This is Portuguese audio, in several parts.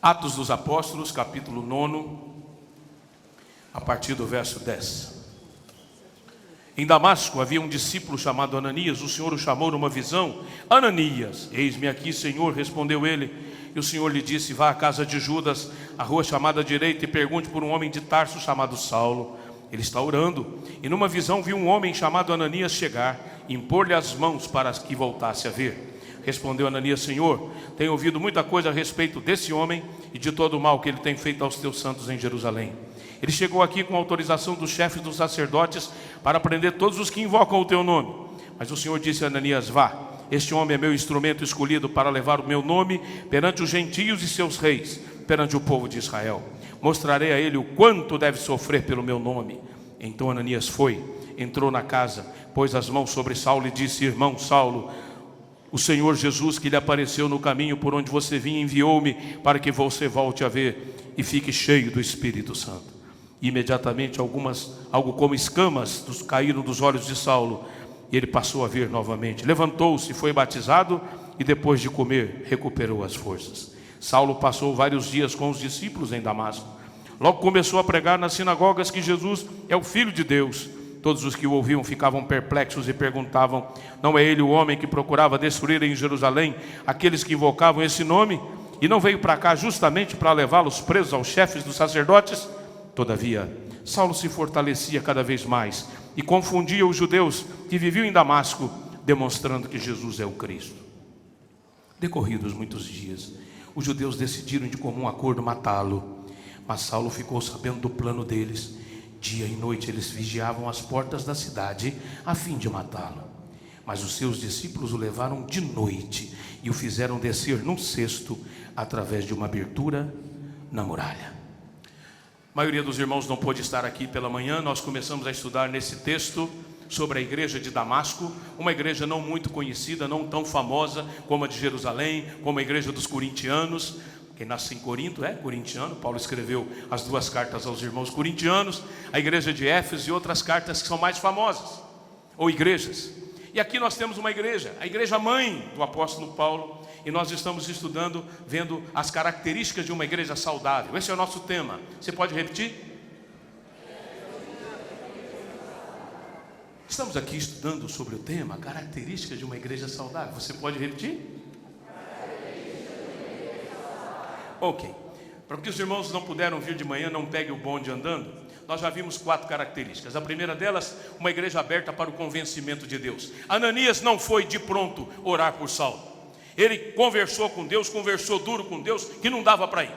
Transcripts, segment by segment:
Atos dos Apóstolos, capítulo 9, a partir do verso 10. Em Damasco havia um discípulo chamado Ananias. O Senhor o chamou numa visão: Ananias. Eis-me aqui, Senhor, respondeu ele. E o Senhor lhe disse: vá à casa de Judas, a rua chamada direita, e pergunte por um homem de Tarso chamado Saulo. Ele está orando. E numa visão viu um homem chamado Ananias chegar, e impor-lhe as mãos para que voltasse a ver. Respondeu Ananias: Senhor, tenho ouvido muita coisa a respeito desse homem e de todo o mal que ele tem feito aos teus santos em Jerusalém. Ele chegou aqui com autorização dos chefes dos sacerdotes para prender todos os que invocam o teu nome. Mas o Senhor disse a Ananias: vá, este homem é meu instrumento escolhido para levar o meu nome perante os gentios e seus reis, perante o povo de Israel. Mostrarei a ele o quanto deve sofrer pelo meu nome. Então Ananias foi, entrou na casa, pôs as mãos sobre Saulo e disse: irmão Saulo, o Senhor Jesus, que lhe apareceu no caminho por onde você vinha, enviou-me para que você volte a ver e fique cheio do Espírito Santo. Imediatamente algo como escamas caíram dos olhos de Saulo, e ele passou a ver novamente. Levantou-se, foi batizado, e depois de comer, recuperou as forças. Saulo passou vários dias com os discípulos em Damasco. Logo começou a pregar nas sinagogas que Jesus é o Filho de Deus. Todos os que o ouviam ficavam perplexos e perguntavam: não é ele o homem que procurava destruir em Jerusalém aqueles que invocavam esse nome? E não veio para cá justamente para levá-los presos aos chefes dos sacerdotes? Todavia, Saulo se fortalecia cada vez mais e confundia os judeus que viviam em Damasco, demonstrando que Jesus é o Cristo. Decorridos muitos dias, os judeus decidiram de comum acordo matá-lo. Mas Saulo ficou sabendo do plano deles. Dia e noite eles vigiavam as portas da cidade a fim de matá-lo. Mas os seus discípulos o levaram de noite e o fizeram descer num cesto através de uma abertura na muralha. A maioria dos irmãos não pôde estar aqui pela manhã. Nós começamos a estudar nesse texto sobre a igreja de Damasco, uma igreja não muito conhecida, não tão famosa como a de Jerusalém, como a igreja dos corintianos. Quem nasce em Corinto é corintiano. Paulo escreveu as 2 cartas aos irmãos corintianos, a igreja de Éfeso e outras cartas que são mais famosas, ou igrejas. E aqui nós temos uma igreja, a igreja mãe do apóstolo Paulo, e nós estamos estudando, vendo as características de uma igreja saudável. Esse é o nosso tema. Você pode repetir? Estamos aqui estudando sobre o tema características de uma igreja saudável. Você pode repetir? Ok. Para que os irmãos não puderam vir de manhã, não peguem o bonde andando, nós já vimos 4 características. A primeira delas, uma igreja aberta para o convencimento de Deus. Ananias não foi de pronto orar por Saulo. Ele conversou com Deus, conversou duro com Deus, que não dava para ir.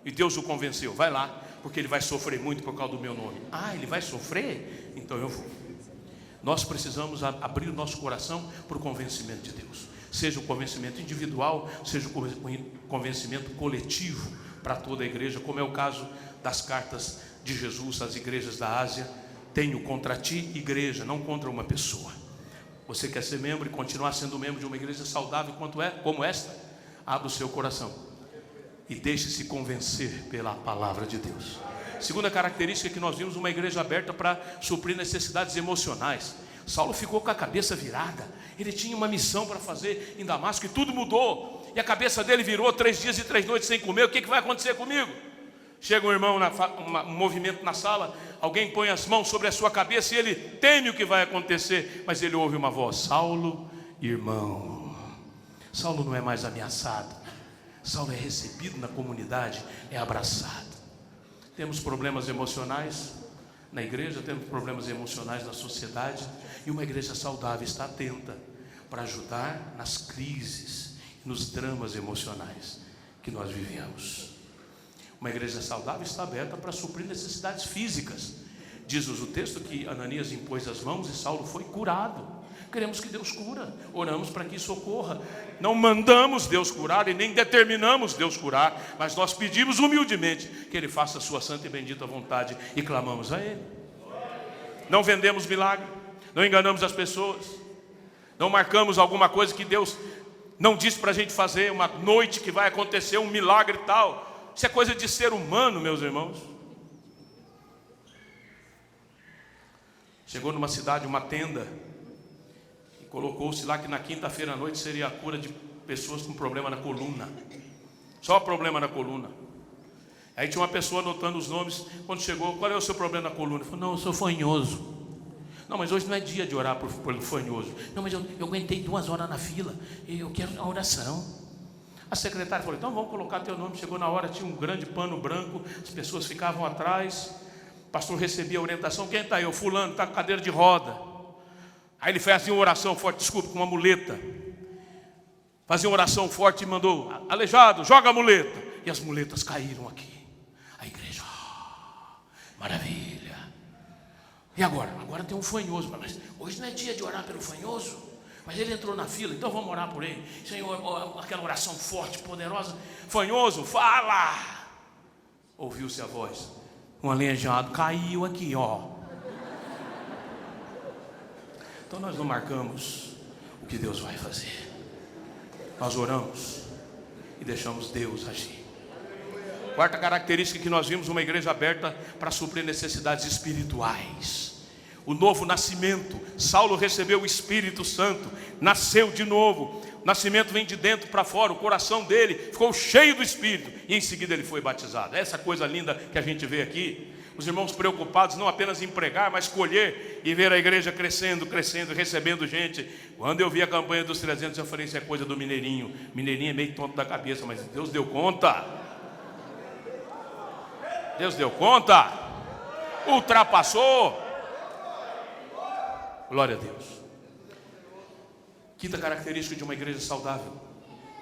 E Deus o convenceu: vai lá, porque ele vai sofrer muito por causa do meu nome. Ah, ele vai sofrer? Então eu vou. Nós precisamos abrir o nosso coração para o convencimento de Deus. Seja o convencimento individual, seja o convencimento coletivo para toda a igreja, como é o caso das cartas de Jesus às igrejas da Ásia. Tenho contra ti, igreja, não contra uma pessoa. Você quer ser membro e continuar sendo membro de uma igreja saudável como esta? Abra o seu coração e deixe-se convencer pela palavra de Deus. Segunda característica que nós vimos, uma igreja aberta para suprir necessidades emocionais. Saulo ficou com a cabeça virada. Ele tinha uma missão para fazer em Damasco e tudo mudou. E a cabeça dele virou 3 dias e 3 noites sem comer. O que vai acontecer comigo? Chega um irmão, um movimento na sala, alguém põe as mãos sobre a sua cabeça e ele teme o que vai acontecer. Mas ele ouve uma voz: Saulo, irmão. Saulo não é mais ameaçado. Saulo é recebido na comunidade, é abraçado. Temos problemas emocionais na igreja, temos problemas emocionais na sociedade, e uma igreja saudável está atenta para ajudar nas crises, nos dramas emocionais que nós vivemos. Uma igreja saudável está aberta para suprir necessidades físicas. Diz-nos o texto que Ananias impôs as mãos e Saulo foi curado. Queremos que Deus cura, oramos para que isso ocorra. Não mandamos Deus curar e nem determinamos Deus curar, mas nós pedimos humildemente que Ele faça a sua santa e bendita vontade e clamamos a Ele. Não vendemos milagre, não enganamos as pessoas, não marcamos alguma coisa que Deus não disse para a gente fazer, uma noite que vai acontecer um milagre tal. Isso é coisa de ser humano, meus irmãos. Chegou numa cidade uma tenda Colocou-se lá que na quinta-feira à noite seria a cura de pessoas com problema na coluna. Só problema na coluna. Aí tinha uma pessoa anotando os nomes. Quando chegou, qual é o seu problema na coluna? Ele falou, não, eu sou fanhoso. Não, mas hoje não é dia de orar pelo fanhoso. Não, mas eu aguentei 2 horas na fila e eu quero a oração. A secretária falou, então vamos colocar teu nome. Chegou na hora, tinha um grande pano branco, as pessoas ficavam atrás. O pastor recebia a orientação, quem está aí? O fulano, está com cadeira de roda. Aí ele fez uma oração forte, desculpa, com uma muleta. Fazia uma oração forte e mandou, aleijado, joga a muleta. E as muletas caíram aqui. A igreja, maravilha. E agora? Agora tem um fanhoso. Mas hoje não é dia de orar pelo fanhoso. Mas ele entrou na fila, então vamos orar por ele. Senhor, aquela oração forte, poderosa. Fanhoso, fala. Ouviu-se a voz. Um aleijado caiu aqui, ó. Então nós não marcamos o que Deus vai fazer. Nós oramos e deixamos Deus agir. Quarta característica que nós vimos, uma igreja aberta para suprir necessidades espirituais. O novo nascimento. Saulo recebeu o Espírito Santo, nasceu de novo. O nascimento vem de dentro para fora, o coração dele ficou cheio do Espírito e em seguida ele foi batizado. Essa coisa linda que a gente vê aqui. Os irmãos preocupados não apenas em pregar, mas colher e ver a igreja crescendo, crescendo, recebendo gente. Quando eu vi a campanha dos 300, eu falei, isso é coisa do mineirinho. Mineirinho é meio tonto da cabeça, mas Deus deu conta. Deus deu conta. Ultrapassou. Glória a Deus. Quinta característica de uma igreja saudável.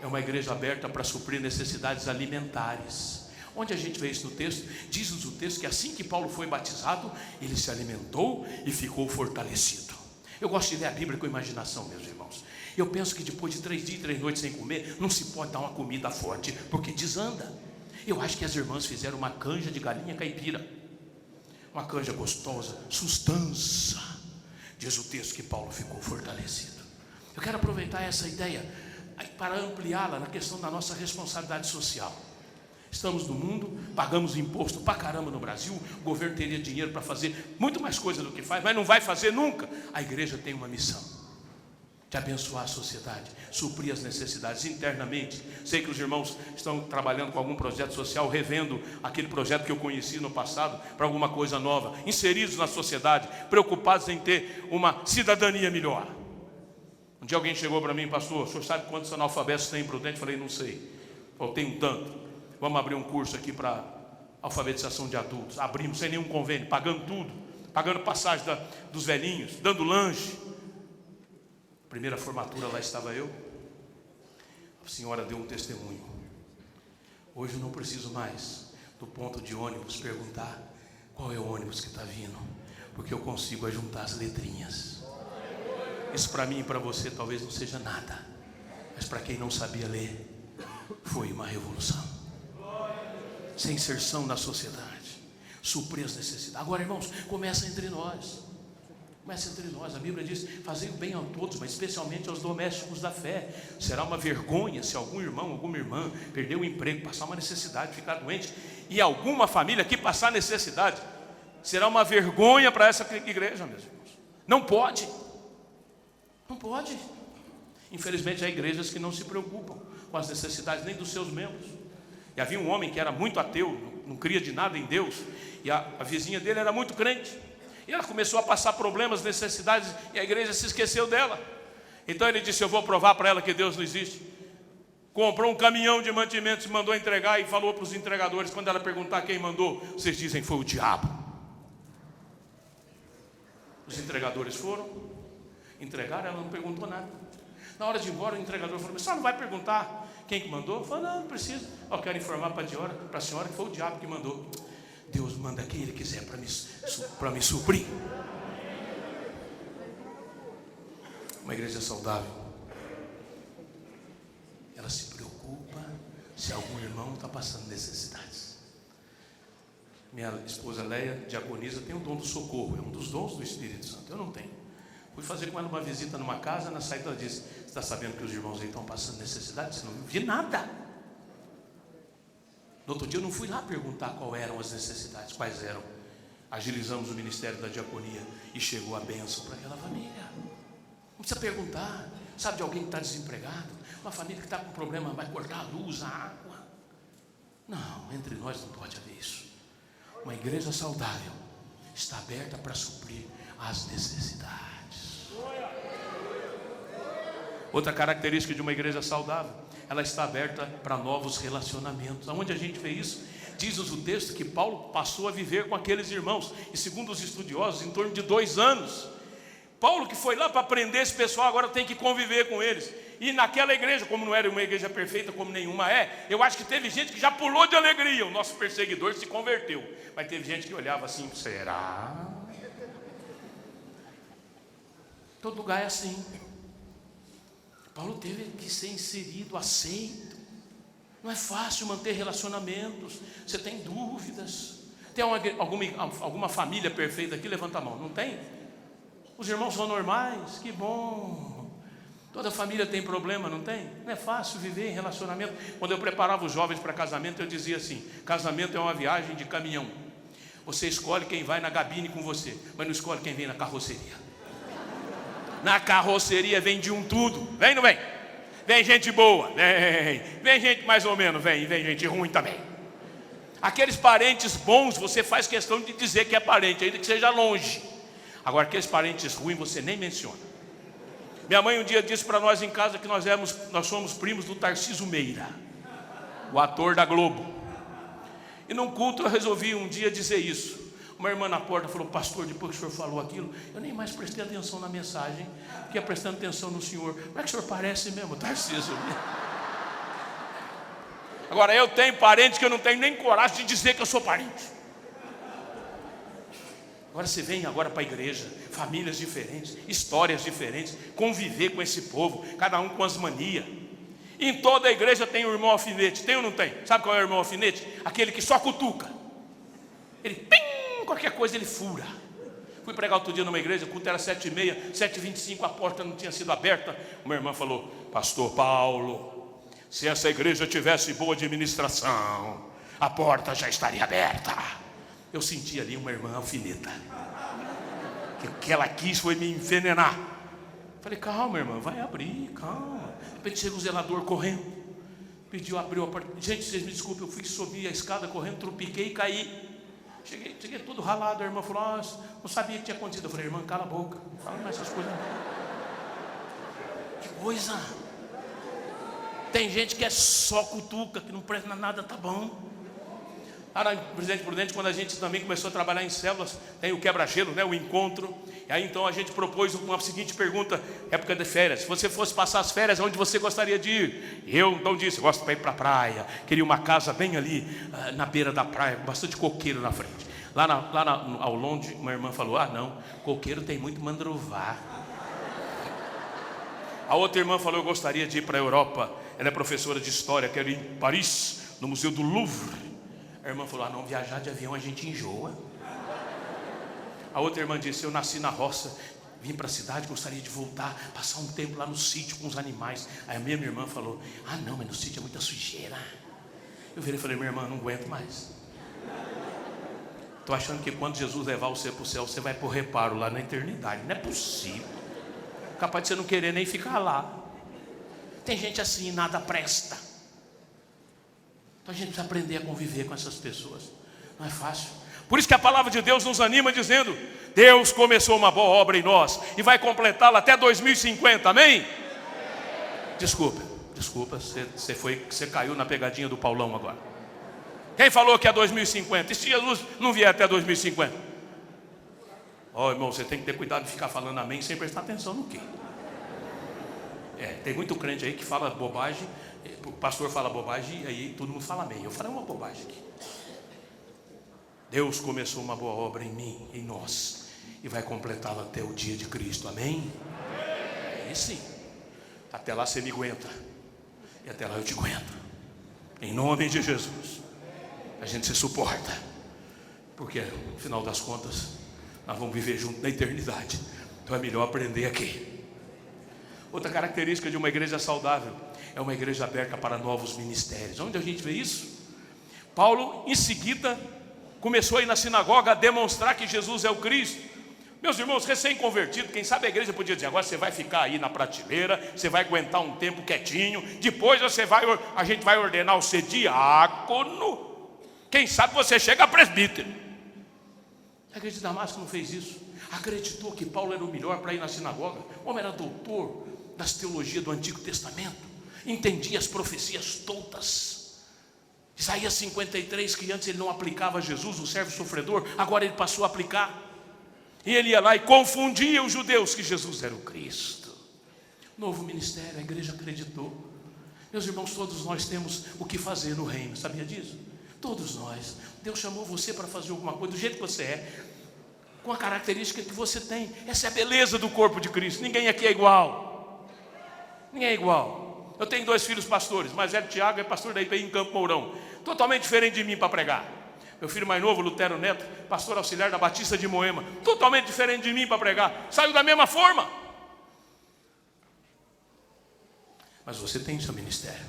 É uma igreja aberta para suprir necessidades alimentares. Onde a gente vê isso no texto? Diz-nos o texto que assim que Paulo foi batizado, ele se alimentou e ficou fortalecido. Eu gosto de ler a Bíblia com imaginação, meus irmãos. Eu penso que depois de 3 dias e 3 noites sem comer, não se pode dar uma comida forte, porque desanda. Eu acho que as irmãs fizeram uma canja de galinha caipira. Uma canja gostosa, sustância. Diz o texto que Paulo ficou fortalecido. Eu quero aproveitar essa ideia para ampliá-la na questão da nossa responsabilidade social. Estamos no mundo, pagamos imposto pra caramba no Brasil. O governo teria dinheiro para fazer muito mais coisa do que faz, mas não vai fazer nunca. A igreja tem uma missão de abençoar a sociedade, suprir as necessidades internamente. Sei que os irmãos estão trabalhando com algum projeto social, revendo aquele projeto que eu conheci no passado para alguma coisa nova, inseridos na sociedade, preocupados em ter uma cidadania melhor. Um dia alguém chegou para mim, pastor, o senhor sabe quantos analfabetos tem em Prudente? Falei, não sei. Falei, tem um tanto. Vamos abrir um curso aqui para alfabetização de adultos. Abrimos sem nenhum convênio, pagando tudo, pagando passagem dos velhinhos, dando lanche. Primeira formatura, lá estava eu. A senhora deu um testemunho. Hoje eu não preciso mais do ponto de ônibus perguntar qual é o ônibus que está vindo, porque eu consigo ajuntar as letrinhas. Isso para mim e para você talvez não seja nada, mas para quem não sabia ler, foi uma revolução. Sem inserção na sociedade, suprir as necessidades. Agora, irmãos, começa entre nós. Começa entre nós. A Bíblia diz, fazei o bem a todos, mas especialmente aos domésticos da fé. Será uma vergonha se algum irmão, alguma irmã perder o emprego, passar uma necessidade, ficar doente, e alguma família que passar necessidade. Será uma vergonha para essa igreja, meus irmãos. Não pode. Não pode. Infelizmente há igrejas que não se preocupam com as necessidades nem dos seus membros. E havia um homem que era muito ateu, não cria de nada em Deus, e a vizinha dele era muito crente. E ela começou a passar problemas, necessidades, e a igreja se esqueceu dela. Então ele disse, eu vou provar para ela que Deus não existe. Comprou um caminhão de mantimentos, mandou entregar e falou para os entregadores, quando ela perguntar quem mandou, vocês dizem, foi o diabo. Os entregadores foram, entregaram, ela não perguntou nada. Na hora de ir embora, o entregador falou, mas você não vai perguntar quem que mandou? Falou, não precisa. Eu quero informar para a senhora que foi o diabo que mandou. Deus manda quem Ele quiser para me suprir. Uma igreja saudável, ela se preocupa se algum irmão está passando necessidades. Minha esposa Leia, diaconisa, tem o dom do socorro, é um dos dons do Espírito Santo. Eu não tenho. Fui fazer com ela uma visita numa casa, na saída ela disse, você está sabendo que os irmãos aí estão passando necessidades? Eu não vi nada. No outro dia eu não fui lá perguntar quais eram as necessidades, quais eram. Agilizamos o ministério da diaconia e chegou a bênção para aquela família. Não precisa perguntar. Sabe de alguém que está desempregado? Uma família que está com problema, vai cortar a luz, a água. entre nós não pode haver isso. Uma igreja saudável está aberta para suprir as necessidades. Outra característica de uma igreja saudável, ela está aberta para novos relacionamentos. Aonde a gente vê isso? Diz-nos o texto que Paulo passou a viver com aqueles irmãos, e segundo os estudiosos, em torno de 2 anos. Paulo, que foi lá para aprender esse pessoal, agora tem que conviver com eles. E naquela igreja, como não era uma igreja perfeita, como nenhuma é, eu acho que teve gente que já pulou de alegria. O nosso perseguidor se converteu, mas teve gente que olhava assim: será? Todo lugar é assim. Paulo teve que ser inserido, aceito. Não é fácil manter relacionamentos. Você tem dúvidas. Tem alguma família perfeita aqui? Levanta a mão. Não tem? Os irmãos são normais? Que bom. Toda família tem problema, não tem? Não é fácil viver em relacionamento. Quando eu preparava os jovens para casamento, eu dizia assim: casamento é uma viagem de caminhão. Você escolhe quem vai na cabine com você, mas não escolhe quem vem na carroceria. Na carroceria vem de um tudo. Vem, não vem? Vem gente boa, vem gente mais ou menos, vem gente ruim também. Aqueles parentes bons, você faz questão de dizer que é parente, ainda que seja longe. Agora, aqueles parentes ruins, você nem menciona. Minha mãe um dia disse para nós em casa que nós somos primos do Tarcísio Meira, o ator da Globo. E num culto eu resolvi um dia dizer isso. Uma irmã na porta falou: pastor, depois que o senhor falou aquilo, eu nem mais prestei atenção na mensagem, fiquei prestando atenção no senhor. Como é que o senhor parece mesmo, Tarcísio? Agora, eu tenho parentes que eu não tenho nem coragem de dizer que eu sou parente. Agora você vem agora para a igreja, famílias diferentes, histórias diferentes, conviver com esse povo, cada um com as manias. Em toda a igreja tem o irmão alfinete, tem ou não tem? Sabe qual é o irmão alfinete? Aquele que só cutuca. Ele, pim, qualquer coisa ele fura. Fui pregar outro dia numa igreja, o culto era 7h30, 7h25, a porta não tinha sido aberta. Uma irmã falou: pastor Paulo, se essa igreja tivesse boa administração, a porta já estaria aberta. Eu senti ali uma irmã alfineta, que ela quis foi me envenenar. Falei: calma, irmã, vai abrir, calma. De repente chega o zelador correndo, pediu, abriu a porta. Gente, vocês me desculpem, eu fui subir a escada correndo, tropiquei e caí. Cheguei todo ralado. A irmã falou: não sabia o que tinha acontecido. Eu falei: irmã, cala a boca, não fala mais essas coisas não. Que coisa. Tem gente que é só cutuca, que não presta nada, tá bom. Lá em Presidente Prudente, quando a gente também começou a trabalhar em células, tem o quebra-gelo, né, o encontro. E aí então a gente propôs uma seguinte pergunta: época de férias, se você fosse passar as férias, onde você gostaria de ir? Eu então disse: gosto para ir para a praia, queria uma casa bem ali na beira da praia, com bastante coqueiro na frente. Ao longe, uma irmã falou: não, coqueiro tem muito mandruvá. A outra irmã falou: eu gostaria de ir para a Europa, ela é professora de história, quero ir em Paris, no Museu do Louvre. A irmã falou: não, viajar de avião a gente enjoa. A outra irmã disse: eu nasci na roça, vim para a cidade, gostaria de voltar, passar um tempo lá no sítio com os animais. Aí a minha irmã falou: não, mas no sítio é muita sujeira. Eu virei e falei: minha irmã, não aguento mais. Estou achando que quando Jesus levar você para o céu, você vai por reparo lá na eternidade. Não é possível. Capaz de você não querer nem ficar lá. Tem gente assim, nada presta. Então a gente precisa aprender a conviver com essas pessoas. Não é fácil. Por isso que a palavra de Deus nos anima dizendo: Deus começou uma boa obra em nós e vai completá-la até 2050, amém? Desculpa, você caiu na pegadinha do Paulão agora. Quem falou que é 2050? E se Jesus não vier até 2050? Irmão, você tem que ter cuidado de ficar falando amém sem prestar atenção no quê? Tem muito crente aí que fala bobagem. O pastor fala bobagem e aí todo mundo fala amém. Eu falei uma bobagem aqui. Deus começou uma boa obra em mim, em nós, e vai completá-la até o dia de Cristo, amém? E sim, até lá você me aguenta, e até lá eu te aguento, em nome de Jesus. A gente se suporta, porque no final das contas nós vamos viver junto na eternidade. Então é melhor aprender aqui. Outra característica de uma igreja saudável é uma igreja aberta para novos ministérios. Onde a gente vê isso? Paulo, em seguida, começou a ir na sinagoga a demonstrar que Jesus é o Cristo. Meus irmãos, recém-convertidos, quem sabe a igreja podia dizer: agora você vai ficar aí na prateleira, você vai aguentar um tempo quietinho, depois a gente vai ordenar você diácono. Quem sabe você chega a presbítero. A igreja de Damasco não fez isso. Acreditou que Paulo era o melhor para ir na sinagoga. O homem era doutor das teologias do Antigo Testamento, entendia as profecias todas. Isaías 53, que antes ele não aplicava a Jesus, o servo sofredor, agora ele passou a aplicar. E ele ia lá e confundia os judeus que Jesus era o Cristo. Novo ministério, a igreja acreditou. Meus irmãos, todos nós temos o que fazer no reino, sabia disso? Todos nós. Deus chamou você para fazer alguma coisa do jeito que você é, com a característica que você tem. Essa é a beleza do corpo de Cristo. Ninguém aqui é igual. Ninguém é igual. Eu tenho 2 filhos pastores, mas Tiago é pastor da IPI em Campo Mourão, totalmente diferente de mim para pregar. Meu filho mais novo, Lutero Neto, pastor auxiliar da Batista de Moema, totalmente diferente de mim para pregar. Saiu da mesma forma. Mas você tem seu ministério.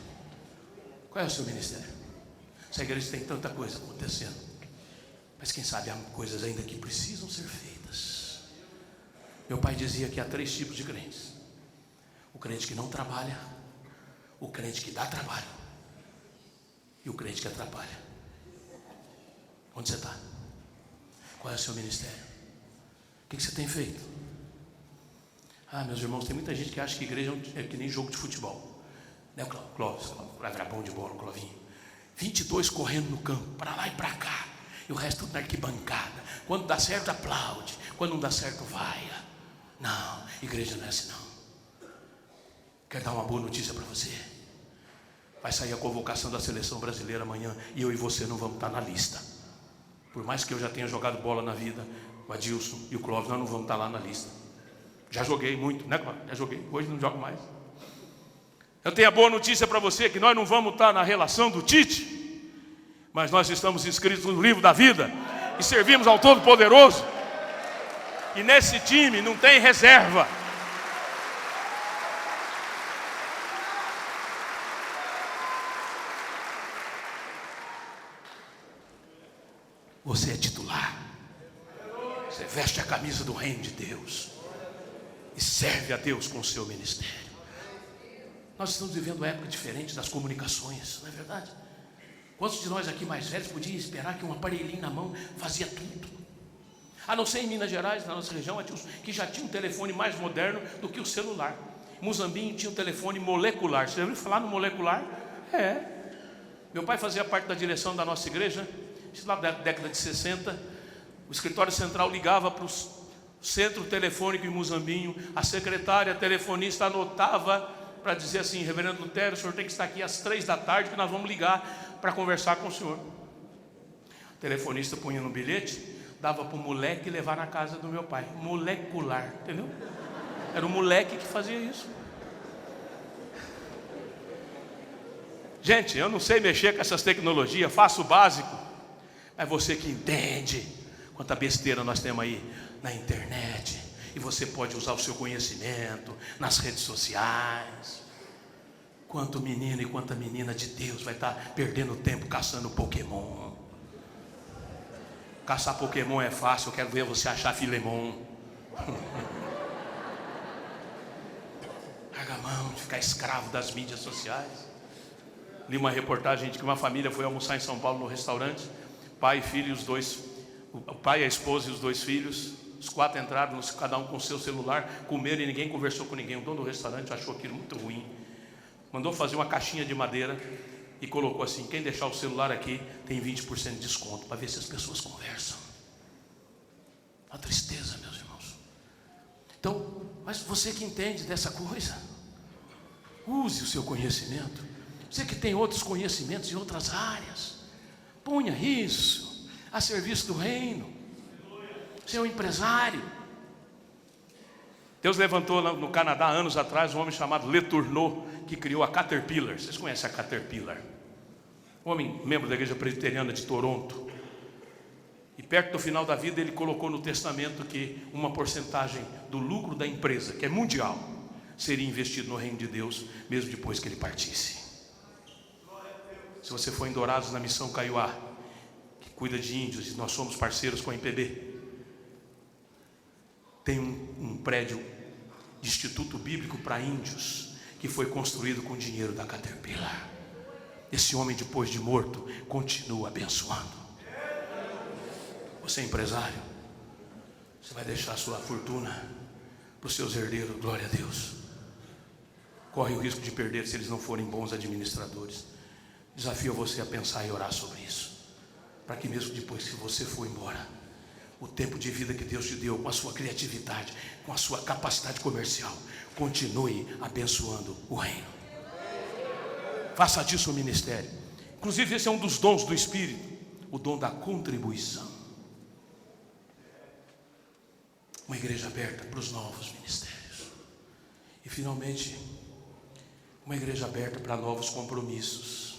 Qual é o seu ministério? Essa igreja tem tanta coisa acontecendo, mas quem sabe há coisas ainda que precisam ser feitas. Meu pai dizia que há 3 tipos de crentes: o crente que não trabalha, o crente que dá trabalho e o crente que atrapalha. Onde você está? Qual é o seu ministério? O que você tem feito? Meus irmãos, tem muita gente que acha que igreja é que nem jogo de futebol, né? O Clóvis era bom de bola, o Clovinho, 22 correndo no campo, para lá e para cá, e o resto tudo na arquibancada. Quando dá certo aplaude, quando não dá certo vaia. Não, igreja não é assim não. Quero dar uma boa notícia para você. Vai sair a convocação da seleção brasileira amanhã, e eu e você não vamos estar na lista. Por mais que eu já tenha jogado bola na vida, o Adilson e o Clóvis, nós não vamos estar lá na lista. Já joguei muito, né, Clóvis? Já joguei, hoje não jogo mais. Eu tenho a boa notícia para você, que nós não vamos estar na relação do Tite, mas nós estamos inscritos no livro da vida e servimos ao Todo-Poderoso. E nesse time não tem reserva. Você é titular. Você veste a camisa do reino de Deus e serve a Deus com o seu ministério. Nós estamos vivendo uma época diferente das comunicações, não é verdade? Quantos de nós aqui mais velhos podiam esperar que um aparelhinho na mão fazia tudo? A não ser em Minas Gerais, na nossa região, que já tinha um telefone mais moderno do que o celular. Muzambinho tinha um telefone molecular. Você já ouviu falar no molecular? É. Meu pai fazia parte da direção da nossa igreja. Isso lá da década de 60. O escritório central ligava para o centro telefônico em Muzambinho. A secretária telefonista anotava para dizer assim: reverendo Lutero, o senhor tem que estar aqui às 3 da tarde, que nós vamos ligar para conversar com o senhor. O telefonista punha no bilhete, dava para o moleque levar na casa do meu pai. Molecular, entendeu? Era o moleque que fazia isso. Gente, eu não sei mexer com essas tecnologias, faço o básico. Mas você que entende quanta besteira nós temos aí na internet, e você pode usar o seu conhecimento nas redes sociais. Quanto menino e quanta menina de Deus vai estar perdendo tempo caçando Pokémon. Caçar Pokémon é fácil, eu quero ver você achar Filemon. Larga a mão de ficar escravo das mídias sociais. Li uma reportagem de que uma família foi almoçar em São Paulo no restaurante. Pai, filho e os dois, o pai, a esposa e os 2 filhos. Os 4 entraram, cada um com o seu celular, comeram e ninguém conversou com ninguém. O dono do restaurante achou aquilo muito ruim. Mandou fazer uma caixinha de madeira e colocou assim: quem deixar o celular aqui tem 20% de desconto, para ver se as pessoas conversam. Uma tristeza, meus irmãos. Então, mas você que entende dessa coisa, use o seu conhecimento. Você que tem outros conhecimentos em outras áreas, ponha isso a serviço do reino. Você é um empresário. Deus levantou no Canadá, anos atrás, um homem chamado Letourneau, que criou a Caterpillar. Vocês conhecem a Caterpillar? Um homem, membro da igreja presbiteriana de Toronto. E perto do final da vida, ele colocou no testamento que uma porcentagem do lucro da empresa, que é mundial, seria investido no reino de Deus, mesmo depois que ele partisse. Se você for em Dourados, na missão Caiuá, que cuida de índios, e nós somos parceiros com a IPB, tem um prédio de Instituto Bíblico para Índios, que foi construído com dinheiro da Caterpillar. Esse homem, depois de morto, continua abençoando. Você é empresário, você vai deixar a sua fortuna para os seus herdeiros, glória a Deus. Corre o risco de perder se eles não forem bons administradores. Desafio você a pensar e orar sobre isso, para que mesmo depois que você for embora, o tempo de vida que Deus te deu, com a sua criatividade, com a sua capacidade comercial, continue abençoando o reino. Faça disso um ministério. Inclusive esse é um dos dons do Espírito, o dom da contribuição. Uma igreja aberta para os novos ministérios. E finalmente, uma igreja aberta para novos compromissos.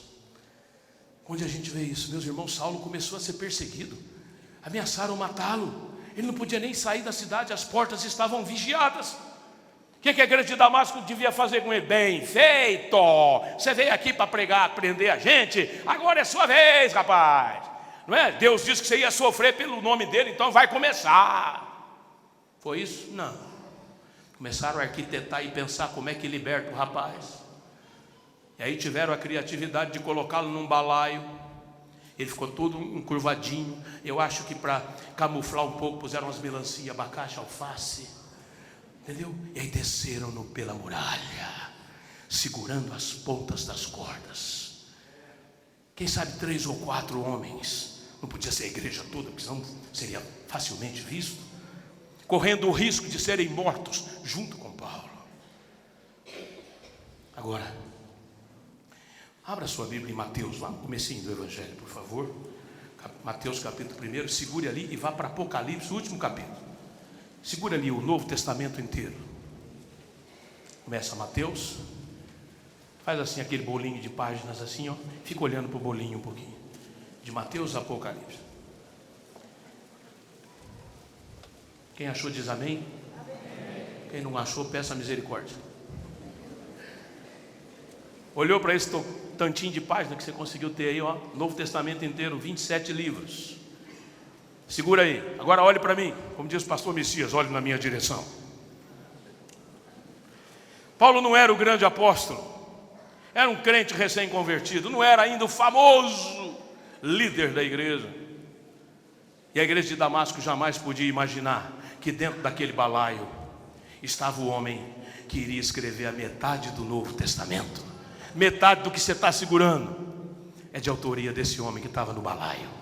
Onde a gente vê isso? Meus irmãos, Saulo começou a ser perseguido. Ameaçaram matá-lo. Ele não podia nem sair da cidade, as portas estavam vigiadas. O que a igreja de Damasco devia fazer com ele? Bem feito! Você veio aqui para pregar, prender a gente, agora é sua vez, rapaz. Não é? Deus disse que você ia sofrer pelo nome dele, então vai começar. Foi isso? Não. Começaram a arquitetar e pensar como é que liberta o rapaz. E aí tiveram a criatividade de colocá-lo num balaio. Ele ficou todo encurvadinho. Eu acho que para camuflar um pouco puseram umas melancia, abacaxi, alface. Entendeu? E aí desceram-no pela muralha, segurando as pontas das cordas. Quem sabe 3 ou 4 homens. Não podia ser a igreja toda, porque senão seria facilmente visto. Correndo o risco de serem mortos junto com Paulo. Agora, abra sua Bíblia em Mateus, lá no comecinho do Evangelho, por favor. Mateus capítulo 1, segure ali e vá para Apocalipse, o último capítulo. Segure ali o Novo Testamento inteiro. Começa Mateus. Faz assim aquele bolinho de páginas assim, ó. Fica olhando para o bolinho um pouquinho. De Mateus a Apocalipse. Quem achou diz amém. Quem não achou, peça misericórdia. Olhou para esse tantinho de página que você conseguiu ter aí, ó, Novo Testamento inteiro, 27 livros. Segura aí, agora olhe para mim, como diz o pastor Messias, olhe na minha direção. Paulo não era o grande apóstolo, era um crente recém-convertido, não era ainda o famoso líder da igreja. E a igreja de Damasco jamais podia imaginar que dentro daquele balaio estava o homem que iria escrever a metade do Novo Testamento. Metade do que você está segurando é de autoria desse homem que estava no balaio.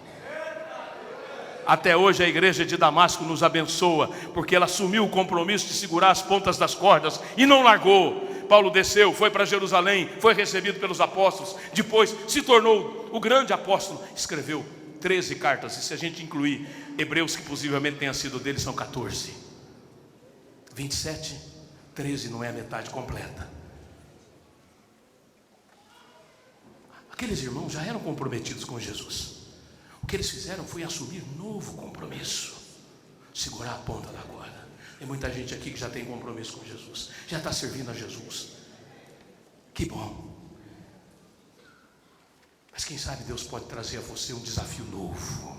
Até hoje a igreja de Damasco nos abençoa, porque ela assumiu o compromisso de segurar as pontas das cordas e não largou. Paulo desceu, foi para Jerusalém, foi recebido pelos apóstolos, depois se tornou o grande apóstolo, escreveu 13 cartas, e se a gente incluir Hebreus, que possivelmente tenha sido dele, são 14. 27, 13 não é a metade completa. Aqueles irmãos já eram comprometidos com Jesus. O que eles fizeram foi assumir novo compromisso, segurar a ponta da corda. Tem muita gente aqui que já tem compromisso com Jesus, já está servindo a Jesus. Que bom. Mas quem sabe Deus pode trazer a você um desafio novo.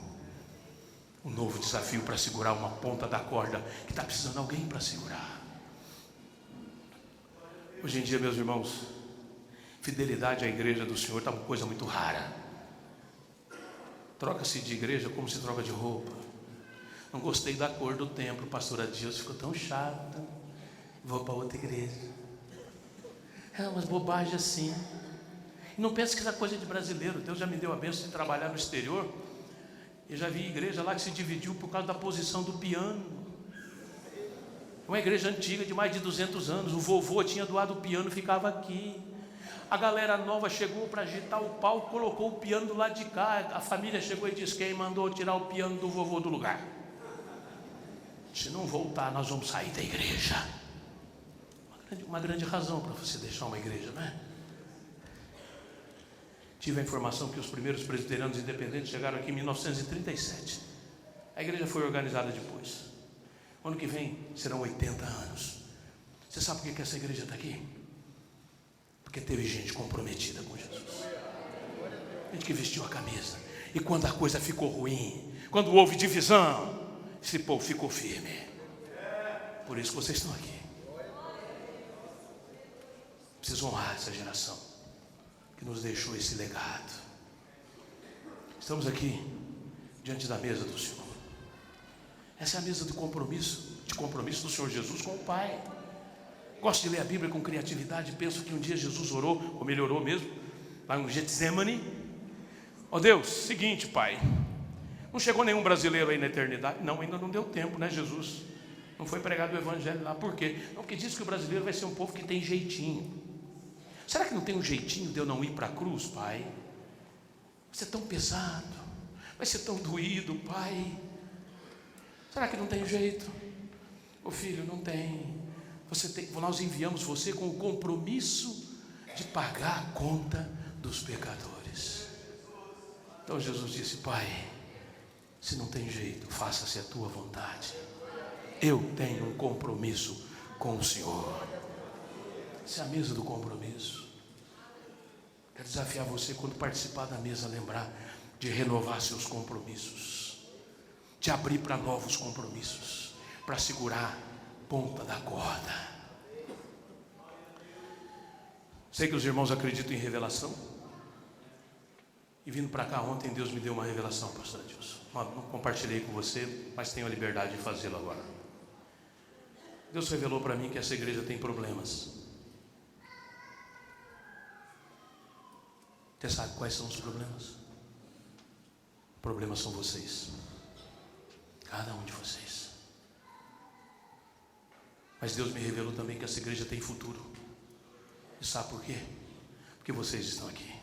Um novo desafio para segurar uma ponta da corda que está precisando de alguém para segurar. Hoje em dia, meus irmãos, fidelidade à igreja do Senhor está uma coisa muito rara. Troca-se de igreja como se troca de roupa. Não gostei da cor do templo, pastor Adilson ficou tão chato, vou para outra igreja. É umas bobagens assim. E não pense que isso é coisa de brasileiro. Deus já me deu a bênção de trabalhar no exterior. Eu já vi igreja lá que se dividiu por causa da posição do piano. Uma igreja antiga de mais de 200 anos. O vovô tinha doado o piano e ficava aqui. A galera nova chegou para agitar o palco, colocou o piano do lado de cá. A família chegou e disse: quem mandou tirar o piano do vovô do lugar? Se não voltar, nós vamos sair da igreja. Uma grande razão para você deixar uma igreja, não é? Tive a informação que os primeiros presbiterianos independentes chegaram aqui em 1937. A igreja foi organizada depois. Ano que vem serão 80 anos. Você sabe por que essa igreja está aqui? Porque teve gente comprometida com Jesus. Gente que vestiu a camisa. E quando a coisa ficou ruim, quando houve divisão, esse povo ficou firme. Por isso que vocês estão aqui. Preciso honrar essa geração. que nos deixou esse legado. Estamos aqui diante da mesa do Senhor. Essa é a mesa de compromisso do Senhor Jesus com o Pai. Gosto de ler a Bíblia com criatividade. Penso que um dia Jesus orou, como ele orou mesmo, lá no Getsemane. Ó Deus, seguinte, Pai, não chegou nenhum brasileiro aí na eternidade? Não, ainda não deu tempo, né, Jesus? Não foi pregado o evangelho lá. Por quê? Não, porque diz que o brasileiro vai ser um povo que tem jeitinho. Será que não tem um jeitinho de eu não ir para a cruz, Pai? Vai ser tão pesado, vai ser tão doído, Pai. Será que não tem jeito? Ô filho, não tem. Nós enviamos você com o compromisso de pagar a conta dos pecadores. Então Jesus disse: Pai, se não tem jeito, faça-se a tua vontade. Eu tenho um compromisso com o Senhor. Essa é a mesa do compromisso. Quero desafiar você, quando participar da mesa, lembrar de renovar seus compromissos, de abrir para novos compromissos, para segurar a ponta da corda. Sei que os irmãos acreditam em revelação. E vindo para cá ontem, Deus me deu uma revelação, pastor Adilson. Não compartilhei com você, mas tenho a liberdade de fazê-lo agora. Deus revelou para mim que essa igreja tem problemas. Você sabe quais são os problemas? Os problemas são vocês. Cada um de vocês. Mas Deus me revelou também que essa igreja tem futuro. E sabe por quê? Porque vocês estão aqui.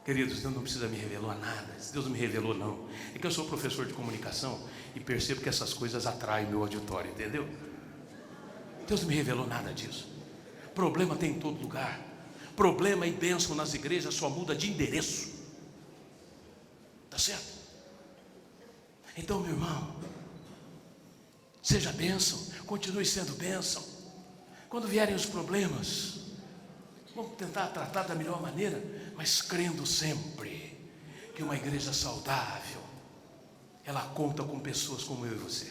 Queridos, Deus não precisa me revelar nada. Deus não me revelou, não. É que eu sou professor de comunicação e percebo que essas coisas atraem meu auditório, entendeu? Deus não me revelou nada disso. Problema tem em todo lugar. Problema e bênção nas igrejas só muda de endereço. Tá certo? Então, meu irmão, seja bênção, continue sendo bênção. Quando vierem os problemas, vamos tentar tratar da melhor maneira, mas crendo sempre que uma igreja saudável, ela conta com pessoas como eu e você.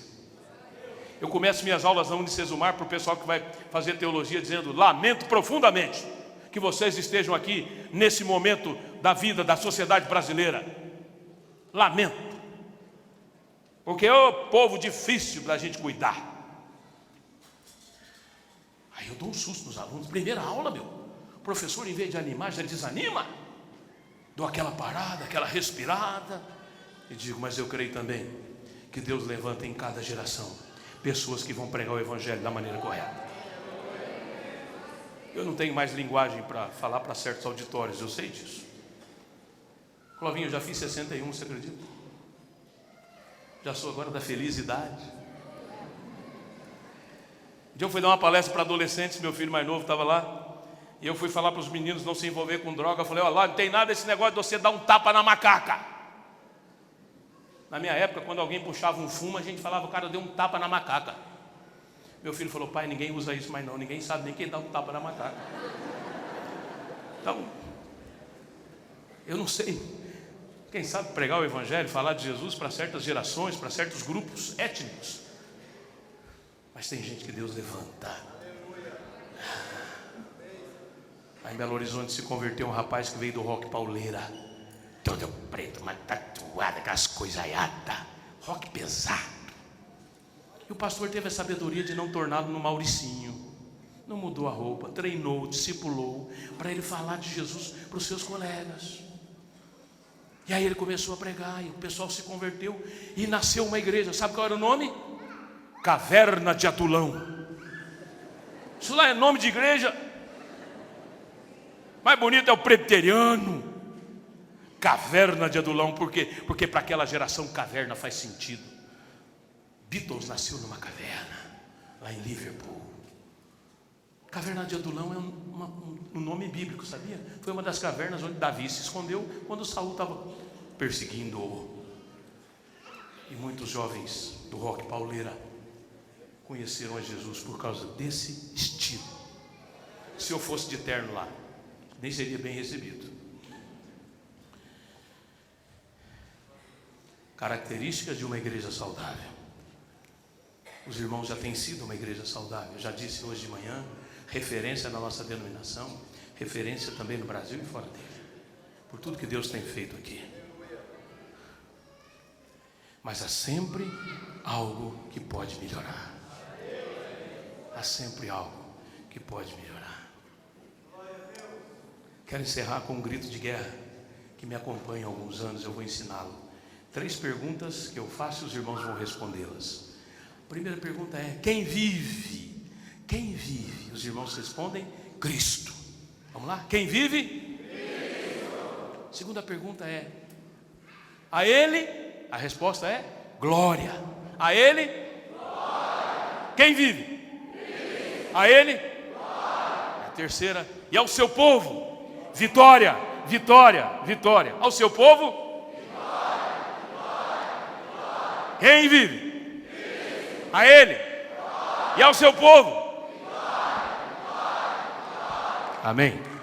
Eu começo minhas aulas na Unicesumar para o pessoal que vai fazer teologia dizendo: lamento profundamente que vocês estejam aqui nesse momento da vida da sociedade brasileira. Lamento, porque é um povo difícil para a gente cuidar. Aí eu dou um susto nos alunos. Primeira aula, meu, o professor, em vez de animar, já desanima. Dou aquela parada, aquela respirada e digo: mas eu creio também que Deus levanta em cada geração pessoas que vão pregar o evangelho da maneira correta. Eu não tenho mais linguagem para falar para certos auditórios, eu sei disso. Clovinho, eu já fiz 61, você acredita? Já sou agora da feliz idade. Um dia eu fui dar uma palestra para adolescentes, meu filho mais novo estava lá, e eu fui falar para os meninos não se envolver com droga. Eu falei: olha lá, não tem nada esse negócio de você dar um tapa na macaca. Na minha época, quando alguém puxava um fumo, a gente falava: o cara deu um tapa na macaca. Meu filho falou: pai, ninguém usa isso mais não, ninguém sabe nem quem dá um tapa na macaca. Então, eu não sei, quem sabe pregar o evangelho, falar de Jesus para certas gerações, para certos grupos étnicos. Mas tem gente que Deus levanta. Aí em Belo Horizonte se converteu um rapaz que veio do rock pauleira, todo preto, uma tatuada, aquelas coisaiadas, rock pesado. E o pastor teve a sabedoria de não torná-lo no Mauricinho. Não mudou a roupa, treinou, discipulou, para ele falar de Jesus para os seus colegas. E aí ele começou a pregar, e o pessoal se converteu, e nasceu uma igreja. Sabe qual era o nome? Caverna de Adulão. Isso lá é nome de igreja. Mais bonito é o presbiteriano. Caverna de Adulão. Por quê? Porque para aquela geração caverna faz sentido. Beatles nasceu numa caverna, lá em Liverpool. Caverna de Adulão é um nome bíblico, sabia? Foi uma das cavernas onde Davi se escondeu quando Saul estava perseguindo-o. E muitos jovens do rock pauleira conheceram a Jesus por causa desse estilo. Se eu fosse de terno lá, nem seria bem recebido. Características de uma igreja saudável. Os irmãos já têm sido uma igreja saudável. Eu já disse hoje de manhã, referência na nossa denominação, referência também no Brasil e fora dele, por tudo que Deus tem feito aqui. Mas há sempre algo que pode melhorar. Há sempre algo que pode melhorar. Quero encerrar com um grito de guerra que me acompanha há alguns anos. Eu vou ensiná-lo. 3 perguntas que eu faço e os irmãos vão respondê-las. A primeira pergunta é: quem vive? Quem vive? Os irmãos respondem: Cristo. Vamos lá? Quem vive? Cristo. Segunda pergunta é: a Ele? A resposta é: glória. A Ele? Glória. Quem vive? Cristo. A Ele? Glória. A terceira: e ao seu povo? Vitória, vitória, vitória. Ao seu povo? Vitória, vitória, vitória. Quem vive? Cristo. A Ele? Glória. E ao seu povo? Vitória, vitória, vitória. Amém.